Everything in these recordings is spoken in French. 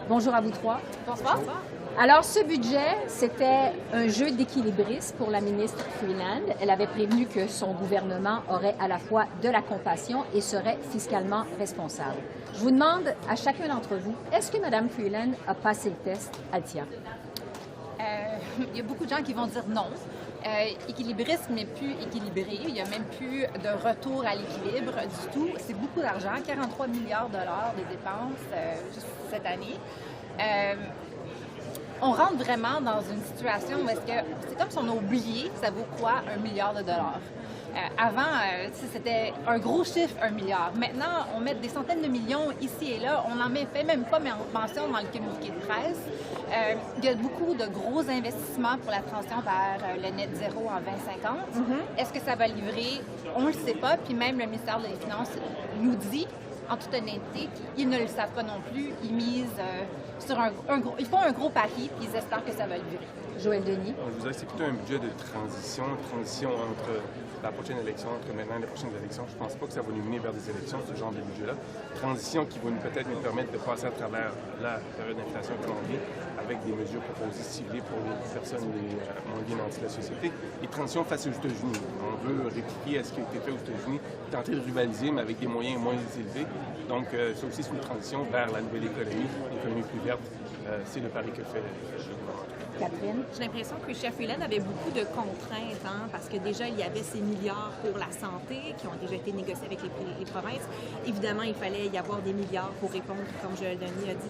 Bonjour à vous trois. Bonsoir. Alors, ce budget, c'était un jeu d'équilibriste pour la ministre Freeland. Elle avait prévenu que son gouvernement aurait à la fois de la compassion et serait fiscalement responsable. Je vous demande à chacun d'entre vous, est-ce que Mme Freeland a passé le test, Althia? Il y a beaucoup de gens qui vont dire non. Équilibriste, mais plus équilibré. Il n'y a même plus de retour à l'équilibre du tout. C'est beaucoup d'argent, 43 milliards de dollars de dépenses juste cette année. On rentre vraiment dans une situation où c'est comme si on a oublié ça vaut quoi 1 milliard de dollars. Avant, c'était un gros chiffre, 1 milliard. Maintenant, on met des centaines de millions ici et là. On n'en fait même pas mention dans le communiqué de presse. Il y a beaucoup de gros investissements pour la transition vers le net zéro en 2050. Est-ce que ça va livrer? On ne le sait pas. Puis même le ministère des Finances nous dit, en toute honnêteté, qu'ils ne le savent pas non plus. Ils misent sur ils font un gros pari, puis ils espèrent que ça va livrer. Joël Denis. On vous a exécuté un budget de transition entre la prochaine élection, entre maintenant et les prochaines élections. Je ne pense pas que ça va nous mener vers des élections, ce genre de budget-là. Transition qui va peut-être nous permettre de passer à travers la période d'inflation que l'on vit avec des mesures proposées ciblées pour les personnes les moins bien nanties de la société. Et transition face aux États-Unis. On veut répliquer à ce qui a été fait aux États-Unis, tenter de rivaliser, mais avec des moyens moins élevés. Donc, ça aussi, c'est une transition vers la nouvelle économie plus verte. C'est le pari que fait le gouvernement. Catherine. J'ai l'impression que Chef Freeland avait beaucoup de contraintes, parce que déjà, il y avait ces milliards pour la santé qui ont déjà été négociés avec les provinces. Évidemment, il fallait y avoir des milliards pour répondre, comme Joël Denis a dit,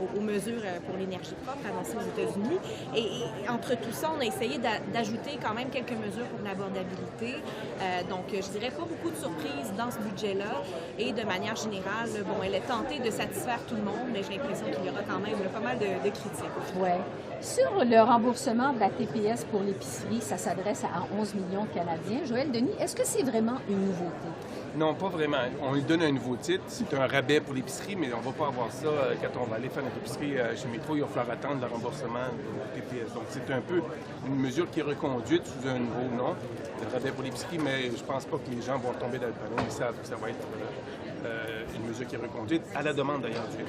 aux mesures pour l'énergie propre annoncées aux États-Unis. Et entre tout ça, on a essayé d'ajouter quand même quelques mesures pour l'abordabilité. Donc, je dirais pas beaucoup de surprises dans ce budget-là. Et de manière générale, bon, elle est tentée de satisfaire tout le monde, mais j'ai l'impression qu'il y aura quand même pas mal de critiques. Ouais. Sur le remboursement de la TPS pour l'épicerie, ça s'adresse à 11 millions de Canadiens. Joël Denis, est-ce que c'est vraiment une nouveauté? Non, pas vraiment. On lui donne un nouveau titre. C'est un rabais pour l'épicerie, mais on ne va pas avoir ça quand on va aller faire notre épicerie chez Métro. Il va falloir attendre le remboursement de TPS. Donc, c'est un peu une mesure qui est reconduite sous un nouveau nom, le rabais pour l'épicerie, mais je pense pas que les gens vont tomber dans le panneau. Ils savent que ça va être une mesure qui est reconduite, à la demande d'ailleurs du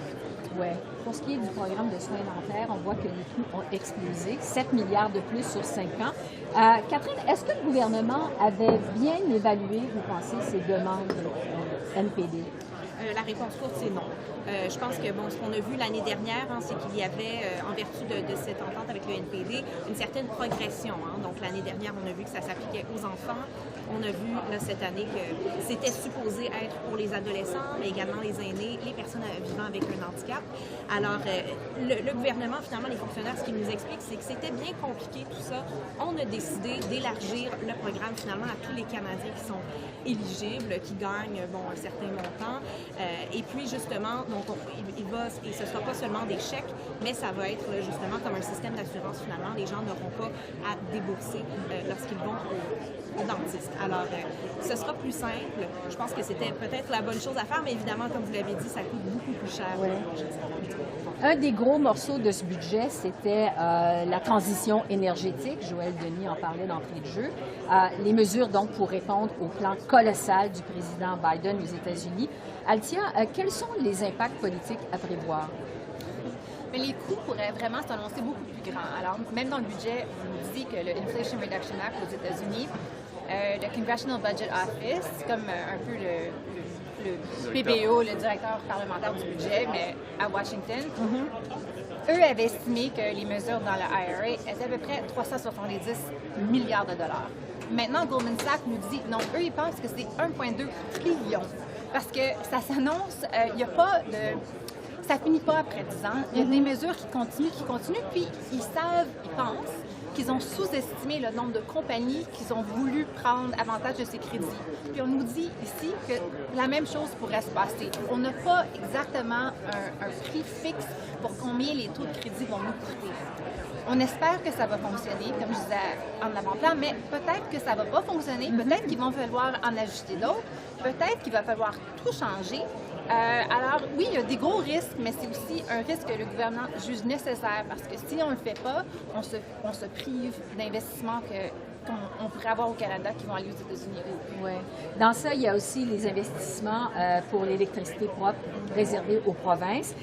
Oui. Pour ce qui est du programme de soins dentaires, on voit que les coûts ont explosé, 7 milliards de plus sur 5 ans. Catherine, est-ce que le gouvernement avait bien évalué, vous pensez, ces demandes NPD? La réponse courte, c'est non. Je pense que ce qu'on a vu l'année dernière, c'est qu'il y avait, en vertu de cette entente avec le NPD, une certaine progression. Donc, l'année dernière, on a vu que ça s'appliquait aux enfants. On a vu cette année que c'était supposé être pour les adolescents, mais également les aînés, les personnes vivant avec un handicap. Alors, le gouvernement, finalement, les fonctionnaires, ce qu'ils nous expliquent, c'est que c'était bien compliqué tout ça. On a décidé d'élargir le programme, finalement, à tous les Canadiens qui sont éligibles, qui gagnent un certain montant. Et puis, justement, donc, et ce ne sera pas seulement des chèques, mais ça va être justement comme un système d'assurance, finalement. Les gens n'auront pas à débourser lorsqu'ils vont au dentiste. Alors, ce sera plus simple. Je pense que c'était peut-être la bonne chose à faire, mais évidemment, comme vous l'avez dit, ça coûte beaucoup plus cher. Ouais. Un des gros morceaux de ce budget, c'était la transition énergétique. Joël Denis en parlait d'entrée de jeu. Les mesures, donc, pour répondre au plan colossal du président Biden aux États-Unis. Althia, quels sont les impacts politiques à prévoir? Mais les coûts pourraient vraiment s'annoncer beaucoup plus grands. Alors, même dans le budget, on nous dit que le Inflation Reduction Act aux États-Unis, le Congressional Budget Office, comme un peu le PBO, le directeur parlementaire du budget, mais à Washington, eux avaient estimé que les mesures dans le IRA étaient à peu près 370 milliards de dollars. Maintenant, Goldman Sachs nous dit non, eux, ils pensent que c'est 1,2 trillion. Parce que ça s'annonce, il n'y a pas de... Ça finit pas après 10 ans. Il y a des mesures qui continuent, puis ils pensent qu'ils ont sous-estimé le nombre de compagnies qu'ils ont voulu prendre avantage de ces crédits. Puis on nous dit ici que la même chose pourrait se passer. On n'a pas exactement un prix fixe pour combien les taux de crédit vont nous coûter. On espère que ça va fonctionner, comme je disais en avant-plan, mais peut-être que ça ne va pas fonctionner, peut-être qu'il va falloir en ajuster d'autres, peut-être qu'il va falloir tout changer. Alors, oui, il y a des gros risques, mais c'est aussi un risque que le gouvernement juge nécessaire parce que si on ne le fait pas, on se prive d'investissements qu'on pourrait avoir au Canada qui vont aller aux États-Unis. Oui. Dans ça, il y a aussi les investissements pour l'électricité propre réservée aux provinces.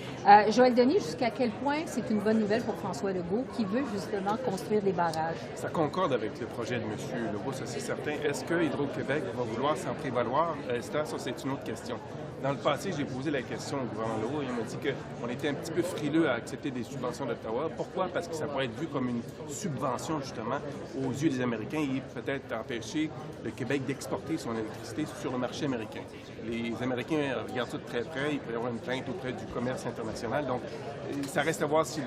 Joël Denis, jusqu'à quel point c'est une bonne nouvelle pour François Legault qui veut justement construire des barrages? Ça concorde avec le projet de M. Legault, ça c'est certain. Est-ce que Hydro-Québec va vouloir s'en prévaloir? Ça, c'est une autre question. Dans le passé, j'ai posé la question au gouvernement Legault et il m'a dit qu'on était un petit peu frileux à accepter des subventions d'Ottawa. Pourquoi? Parce que ça pourrait être vu comme une subvention, justement, aux yeux des Américains et peut-être empêcher le Québec d'exporter son électricité sur le marché américain. Les Américains regardent ça de très près. Il pourrait y avoir une plainte auprès du commerce international. Donc, ça reste à voir si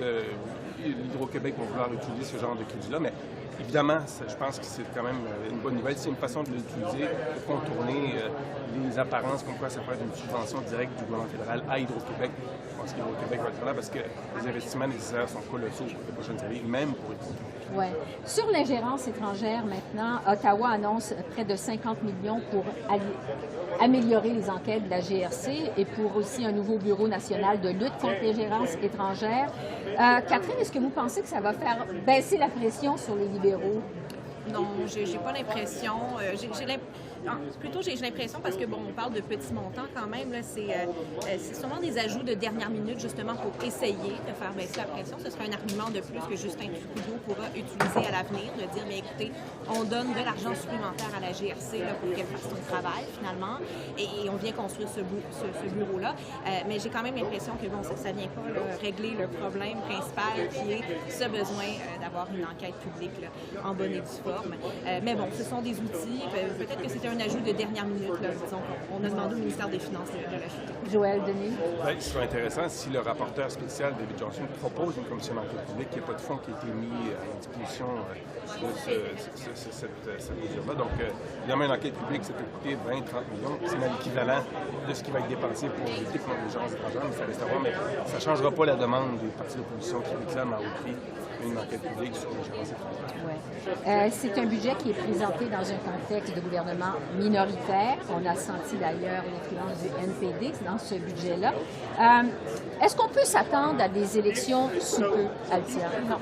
l'Hydro-Québec va vouloir utiliser ce genre de crédit-là. Mais évidemment, je pense que c'est quand même une bonne nouvelle. C'est une façon de l'utiliser pour contourner les apparences comme quoi ça peut être une subvention directe du gouvernement fédéral à Hydro-Québec. Je pense qu'Hydro-Québec va être là parce que les investissements nécessaires sont colossaux pour les prochaines années, même pour Hydro-Québec. Oui. Sur l'ingérence étrangère, maintenant, Ottawa annonce près de 50 millions pour améliorer les enquêtes de la GRC et pour aussi un nouveau bureau national de lutte contre l'ingérence étrangère. Catherine, est-ce que vous pensez que ça va faire baisser la pression sur les libéraux? Non, j'ai pas l'impression. Plutôt, j'ai l'impression, parce que, bon, on parle de petits montants quand même, là, c'est sûrement des ajouts de dernière minute, justement, pour essayer de faire baisser la pression. Ce sera un argument de plus que Justin Trudeau pourra utiliser à l'avenir, de dire, mais écoutez, on donne de l'argent supplémentaire à la GRC là, pour qu'elle fasse son travail, finalement, et on vient construire ce bureau-là. Mais j'ai quand même l'impression que, bon, ça ne vient pas là, régler le problème principal qui est ce besoin d'avoir une enquête publique là, en bonne et due forme. Mais bon, ce sont des outils. Peut-être que c'était un ajout de dernière minute, là, disons. On a demandé au ministère des Finances de l'ajouter. Joël Denis. Bien, ce serait intéressant si le rapporteur spécial, David Johnston, propose une commission d'enquête publique. Il n'y a pas de fonds qui a été mis à la disposition de cette mesure-là. Donc, évidemment, une enquête publique, ça peut coûter 20-30 millions. C'est l'équivalent de ce qui va être dépensé pour lutter contre l'ingérence étrangère, mais ça reste à voir. Mais ça ne changera pas la demande des partis d'opposition qui réclament à haut prix une enquête publique sur l'ingérence étrangère. Ouais. C'est un budget qui est présenté dans un contexte de gouvernement minoritaire. On a senti d'ailleurs l'influence du NPD dans ce budget-là. Est-ce qu'on peut s'attendre à des élections sous peu, Althia? Non.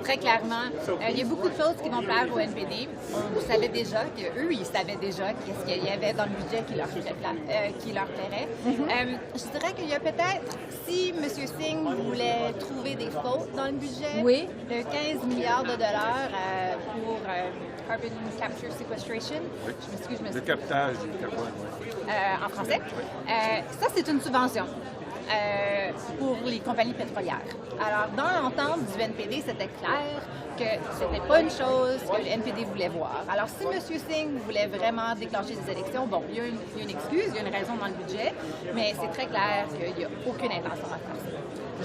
Très clairement, il y a beaucoup de choses qui vont plaire au NPD. On savait déjà qu'eux, ils savaient déjà qu'est-ce qu'il y avait dans le budget qui leur plairait. Je dirais qu'il y a peut-être, si M. Singh voulait trouver des fautes dans le budget, oui, de 15 milliards de dollars pour Carbon Capture Sequestration. Oui. Je m'excuse. Le captage du carbone. En français. Ça, c'est une subvention. Pour les compagnies pétrolières. Alors, dans l'entente du NPD, c'était clair que c'était pas une chose que le NPD voulait voir. Alors, si M. Singh voulait vraiment déclencher des élections, bon, il y a une excuse, il y a une raison dans le budget, mais c'est très clair qu'il n'y a aucune intention à faire ça.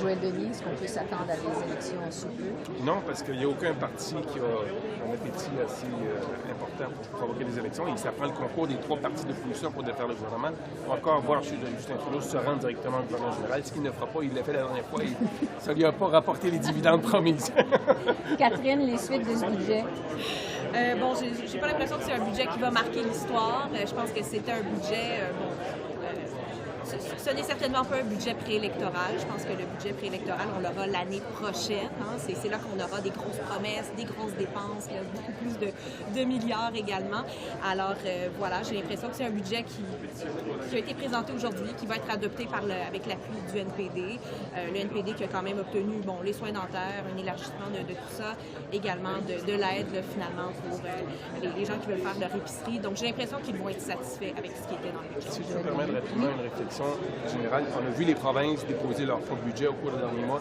Joël Denis, est-ce qu'on peut s'attendre à des élections sous peu? Non, parce qu'il n'y a aucun parti qui a un appétit assez important pour provoquer des élections. Et ça prend le concours des 3 partis d'opposition pour défaire le gouvernement. On va encore voir Justin Trudeau se rendre directement au gouvernement général. Ce qu'il ne fera pas, il l'a fait la dernière fois et ça ne lui a pas rapporté les dividendes promis. Catherine, les suites de ce budget? Bon, j'ai pas l'impression que c'est un budget qui va marquer l'histoire. Je pense que c'est un budget... Ce n'est certainement pas un budget préélectoral. Je pense que le budget préélectoral, on l'aura l'année prochaine. Hein. C'est là qu'on aura des grosses promesses, des grosses dépenses, là, beaucoup plus de milliards également. Alors voilà, j'ai l'impression que c'est un budget qui a été présenté aujourd'hui, qui va être adopté avec l'appui du NPD. Le NPD qui a quand même obtenu les soins dentaires, un élargissement de tout ça, également de l'aide finalement pour les gens qui veulent faire leur épicerie. Donc j'ai l'impression qu'ils vont être satisfaits avec ce qui était dans le budget. Si je peux permettre rapidement une réflexion générale, on a vu les provinces déposer leur propre budget au cours des derniers mois.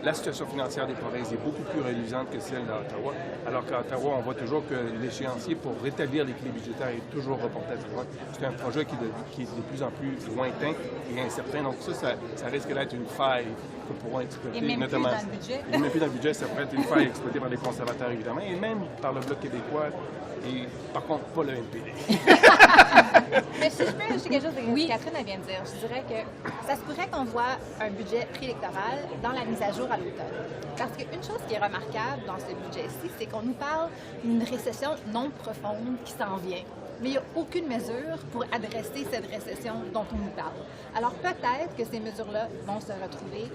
La situation financière des provinces est beaucoup plus réduisante que celle d'Ottawa, alors qu'à Ottawa, on voit toujours que l'échéancier pour rétablir l'équilibre budgétaire est toujours reporté à Ottawa. C'est un projet qui est de plus en plus lointain et incertain, donc ça risque d'être une faille que pourront exploiter, et même notamment. Plus dans le budget. Et même plus dans le budget, ça pourrait être une faille exploitée par les conservateurs, évidemment, et même par le Bloc québécois, et par contre, pas le NPD. Mais si je peux ajouter quelque chose de ce que Catherine vient de dire, je dirais que ça se pourrait qu'on voit un budget préélectoral dans la mise à jour à l'automne. Parce qu'une chose qui est remarquable dans ce budget-ci, c'est qu'on nous parle d'une récession non profonde qui s'en vient. Mais il n'y a aucune mesure pour adresser cette récession dont on nous parle. Alors peut-être que ces mesures-là vont se retrouver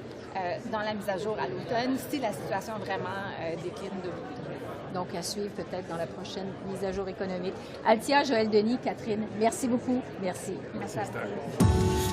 dans la mise à jour à l'automne si la situation vraiment décline de beaucoup. Donc, à suivre peut-être dans la prochaine mise à jour économique. Altia, Joël Denis, Catherine, merci beaucoup. Merci. Merci, Esther.